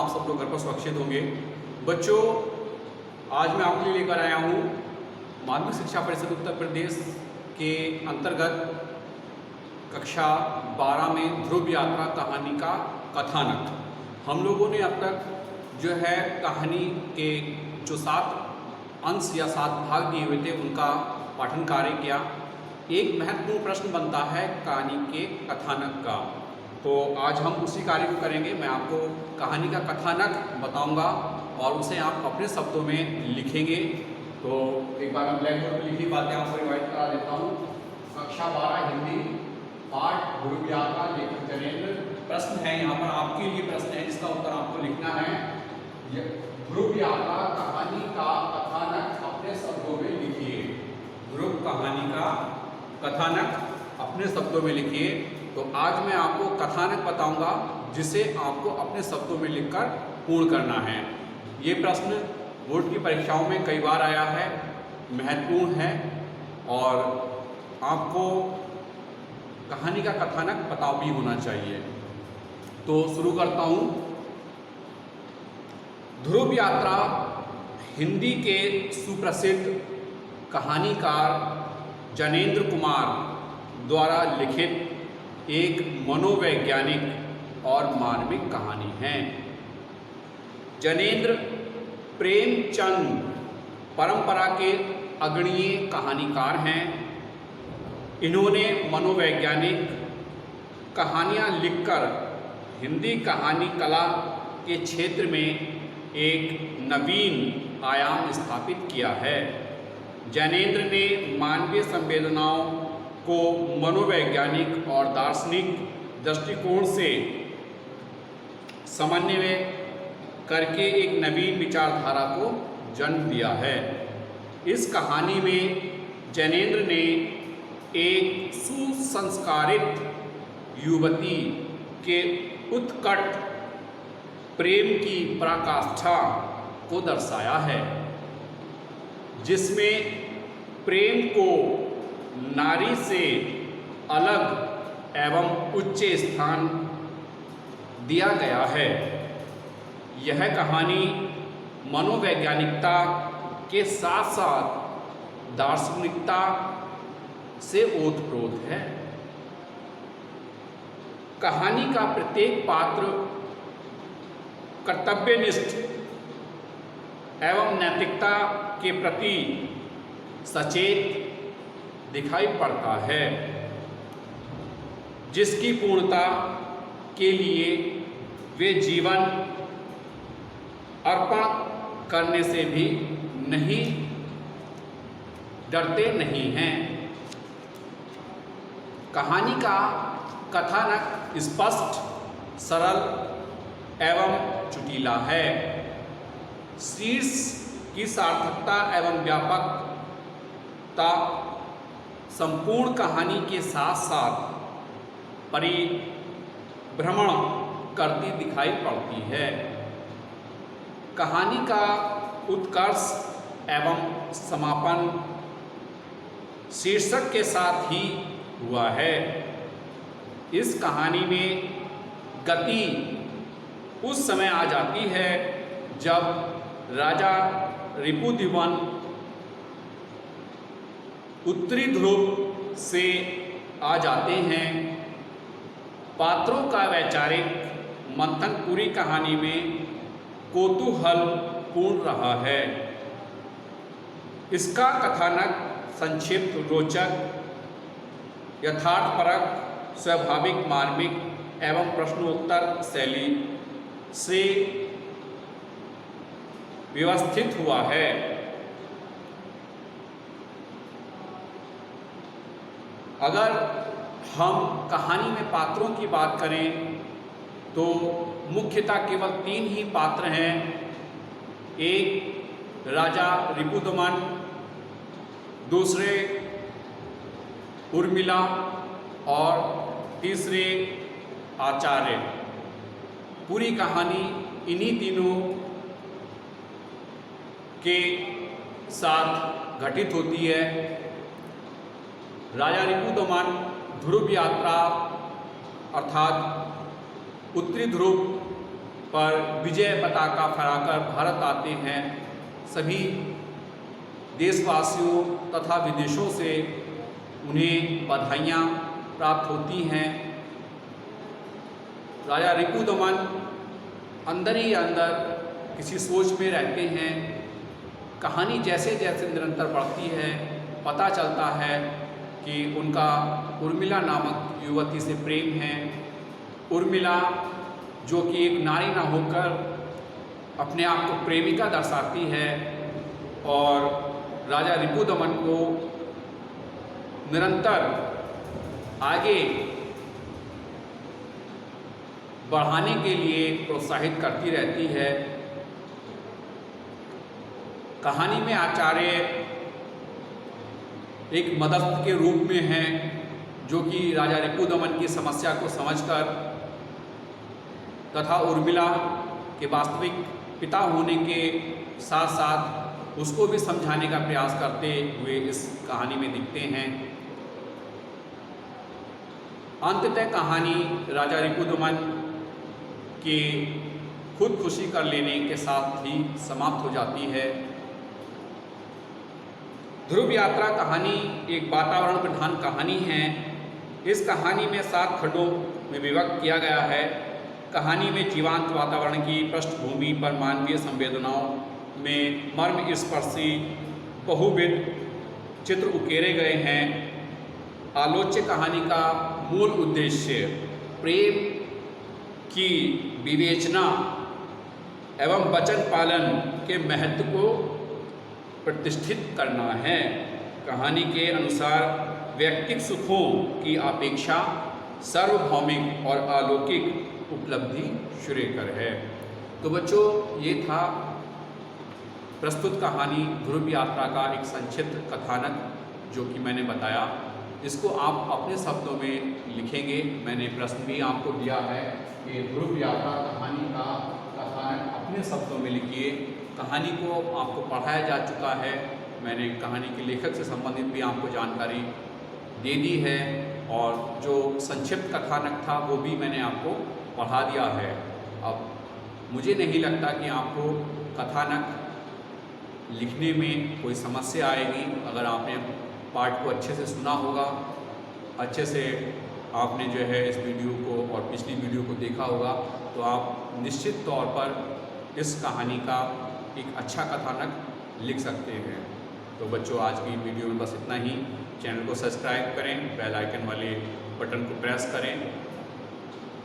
आप सब लोग घर पर सुरक्षित होंगे। बच्चों, आज मैं आपके लिए लेकर आया हूँ माध्यमिक शिक्षा परिषद उत्तर प्रदेश के अंतर्गत कक्षा 12 में ध्रुव यात्रा कहानी का कथानक। हम लोगों ने अब तक जो है कहानी के जो 7 अंश या 7 भाग दिए हुए थे उनका पाठन कार्य किया। एक महत्वपूर्ण प्रश्न बनता है कहानी के कथानक का, तो आज हम उसी कार्य को करेंगे। मैं आपको कहानी का कथानक बताऊंगा और उसे आप अपने शब्दों में लिखेंगे। तो एक बार मैं ब्लैक बोर्ड पर लिखी बातें आपको रिवाइज करा देता हूँ। कक्षा 12 हिंदी पाठ ध्रुव यात्रा, लेखक जनेंद्र। प्रश्न है यहाँ पर आपके लिए, प्रश्न है जिसका उत्तर आपको लिखना है। ध्रुव यात्रा कहानी का कथानक अपने शब्दों में लिखिए। ध्रुव कहानी का कथानक अपने शब्दों में लिखिए। तो आज मैं आपको कथानक बताऊंगा जिसे आपको अपने शब्दों में लिखकर पूर्ण करना है। ये प्रश्न बोर्ड की परीक्षाओं में कई बार आया है, महत्वपूर्ण है और आपको कहानी का कथानक पता भी होना चाहिए। तो शुरू करता हूँ। ध्रुव यात्रा हिंदी के सुप्रसिद्ध कहानीकार जनेंद्र कुमार द्वारा लिखित एक मनोवैज्ञानिक और मानविक कहानी है। जनेंद्र प्रेमचंद परंपरा के अग्रणीय कहानीकार हैं। इन्होंने मनोवैज्ञानिक कहानियाँ लिखकर हिंदी कहानी कला के क्षेत्र में एक नवीन आयाम स्थापित किया है। जनेंद्र ने मानवीय संवेदनाओं को मनोवैज्ञानिक और दार्शनिक दृष्टिकोण से समन्वय करके एक नवीन विचारधारा को जन्म दिया है। इस कहानी में जनेंद्र ने एक सुसंस्कारित युवती के उत्कट प्रेम की पराकाष्ठा को दर्शाया है, जिसमें प्रेम को नारी से अलग एवं उच्च स्थान दिया गया है। यह कहानी मनोवैज्ञानिकता के साथ साथ दार्शनिकता से ओतप्रोत है। कहानी का प्रत्येक पात्र कर्तव्यनिष्ठ एवं नैतिकता के प्रति सचेत दिखाई पड़ता है, जिसकी पूर्णता के लिए वे जीवन अर्पण करने से भी डरते नहीं हैं। कहानी का कथानक स्पष्ट, सरल एवं चुटीला है। शीर्ष की सार्थकता एवं व्यापकता संपूर्ण कहानी के साथ साथ परिभ्रमण करती दिखाई पड़ती है। कहानी का उत्कर्ष एवं समापन शीर्षक के साथ ही हुआ है। इस कहानी में गति उस समय आ जाती है जब राजा रिपुदमन उत्तरी ध्रुव से आ जाते हैं। पात्रों का वैचारिक मंथन पूरी कहानी में कौतूहलपूर्ण रहा है। इसका कथानक संक्षिप्त, रोचक, यथार्थपरक, स्वाभाविक, मार्मिक एवं प्रश्नोत्तर शैली से व्यवस्थित हुआ है। अगर हम कहानी में पात्रों की बात करें तो मुख्यतः केवल 3 ही पात्र हैं। एक राजा रिपुदमन, दूसरे उर्मिला और तीसरे आचार्य। पूरी कहानी इन्हीं तीनों के साथ घटित होती है। राजा रिपुदमन ध्रुव यात्रा अर्थात उत्तरी ध्रुव पर विजय पताका फहराकर भारत आते हैं। सभी देशवासियों तथा विदेशों से उन्हें बधाइयाँ प्राप्त होती हैं। राजा रिपुदमन अंदर ही अंदर किसी सोच में रहते हैं। कहानी जैसे जैसे निरंतर बढ़ती है, पता चलता है कि उनका उर्मिला नामक युवती से प्रेम है। उर्मिला जो कि एक नारी न होकर अपने आप को प्रेमिका दर्शाती है और राजा रिपुदमन को निरंतर आगे बढ़ाने के लिए प्रोत्साहित करती रहती है। कहानी में आचार्य एक मदद के रूप में हैं, जो कि राजा रिपुदमन की समस्या को समझकर तथा उर्मिला के वास्तविक पिता होने के साथ साथ उसको भी समझाने का प्रयास करते हुए इस कहानी में दिखते हैं। अंततः कहानी राजा रिपुदमन के खुदकुशी कर लेने के साथ ही समाप्त हो जाती है। ध्रुव यात्रा कहानी एक वातावरण प्रधान कहानी है। इस कहानी में 7 खंडों में विभक्त किया गया है। कहानी में जीवांत वातावरण की पृष्ठभूमि पर मानवीय संवेदनाओं में मर्म स्पर्शी बहुविध चित्र उकेरे गए हैं। आलोच्य कहानी का मूल उद्देश्य प्रेम की विवेचना एवं वचन पालन के महत्व को प्रतिष्ठित करना है। कहानी के अनुसार व्यक्तिगत सुखों की अपेक्षा सार्वभौमिक और अलौकिक उपलब्धि श्रेयकर है। तो बच्चों, ये था प्रस्तुत कहानी ध्रुव यात्रा का एक संक्षिप्त कथानक जो कि मैंने बताया। इसको आप अपने शब्दों में लिखेंगे। मैंने प्रश्न भी आपको दिया है कि ध्रुव यात्रा कहानी का कथानक अपने शब्दों में लिखिए। कहानी को आपको पढ़ाया जा चुका है। मैंने कहानी के लेखक से संबंधित भी आपको जानकारी दे दी है और जो संक्षिप्त कथानक था वो भी मैंने आपको पढ़ा दिया है। अब मुझे नहीं लगता कि आपको कथानक लिखने में कोई समस्या आएगी। अगर आपने पाठ को अच्छे से सुना होगा, अच्छे से आपने जो है इस वीडियो को और पिछली वीडियो को देखा होगा, तो आप निश्चित तौर पर इस कहानी का एक अच्छा कथानक लिख सकते हैं। तो बच्चों, आज की वीडियो में बस इतना ही। चैनल को सब्सक्राइब करें, बेल आइकन वाले बटन को प्रेस करें।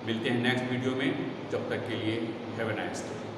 मिलते हैं नेक्स्ट वीडियो में। जब तक के लिए हैव अ नाइस डे।